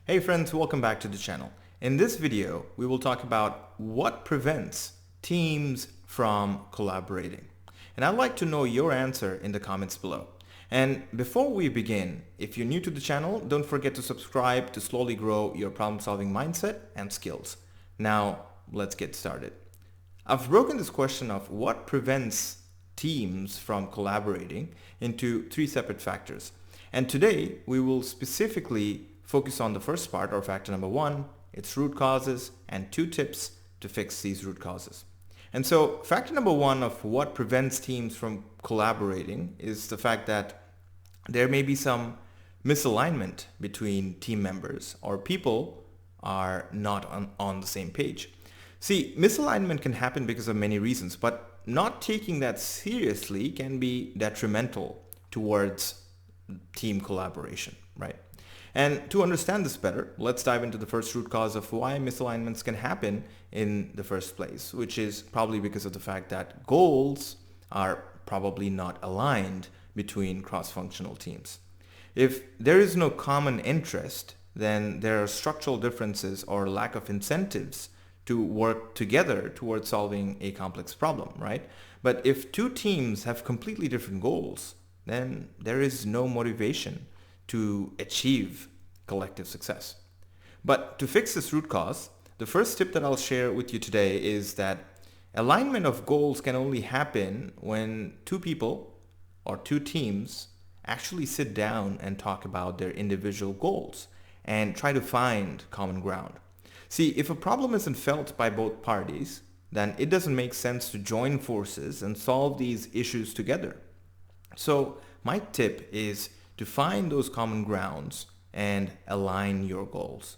Hey friends, welcome back to the channel. In this video, we will talk about what prevents teams from collaborating. And I'd like to know your answer in the comments below. And before we begin, if you're new to the channel, don't forget to subscribe to slowly grow your problem-solving mindset and skills. Now, let's get started. I've broken this question of what prevents teams from collaborating into three separate factors. And today, we will specifically focus on the first part, or factor number one, its root causes, and two tips to fix these root causes. And so factor number one of what prevents teams from collaborating is the fact that there may be some misalignment between team members, or people are not on the same page. See, misalignment can happen because of many reasons, but not taking that seriously can be detrimental towards team collaboration, right? And to understand this better, let's dive into the first root cause of why misalignments can happen in the first place, which is probably because of the fact that goals are probably not aligned between cross-functional teams. If there is no common interest, then there are structural differences or lack of incentives to work together towards solving a complex problem, right? But if two teams have completely different goals, then there is no motivation to achieve collective success. But to fix this root cause, the first tip that I'll share with you today is that alignment of goals can only happen when two people or two teams actually sit down and talk about their individual goals and try to find common ground. See, if a problem isn't felt by both parties, then it doesn't make sense to join forces and solve these issues together. So my tip is to find those common grounds and align your goals.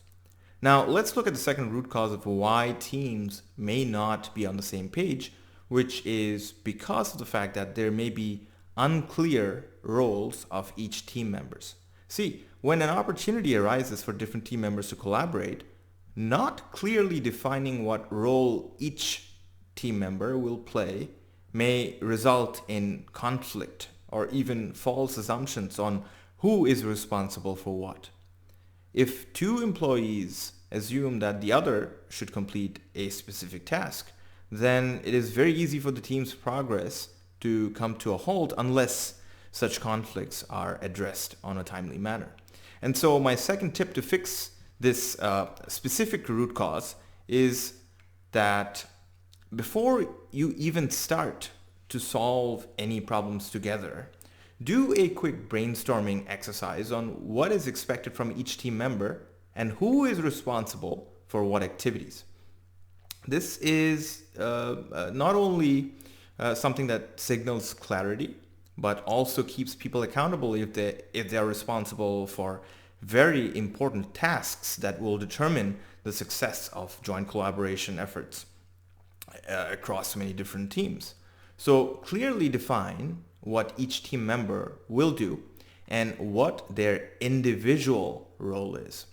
Now, let's look at the second root cause of why teams may not be on the same page, which is because of the fact that there may be unclear roles of each team members. See, when an opportunity arises for different team members to collaborate, not clearly defining what role each team member will play may result in conflict or even false assumptions on who is responsible for what. If two employees assume that the other should complete a specific task, then it is very easy for the team's progress to come to a halt unless such conflicts are addressed on a timely manner. And so my second tip to fix this specific root cause is that before you even start to solve any problems together, do a quick brainstorming exercise on what is expected from each team member and who is responsible for what activities. This is not only something that signals clarity, but also keeps people accountable if they are responsible for very important tasks that will determine the success of joint collaboration efforts across many different teams. So clearly define what each team member will do and what their individual role is.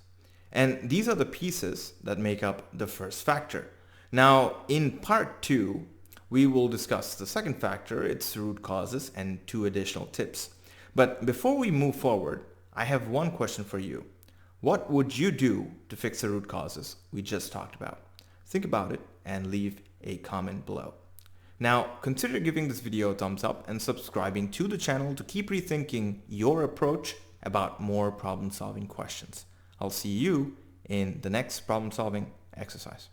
And these are the pieces that make up the first factor. Now, in part two, we will discuss the second factor, its root causes, and two additional tips. But before we move forward, I have one question for you. What would you do to fix the root causes we just talked about? Think about it and leave a comment below. Now, consider giving this video a thumbs up and subscribing to the channel to keep rethinking your approach about more problem-solving questions. I'll see you in the next problem-solving exercise.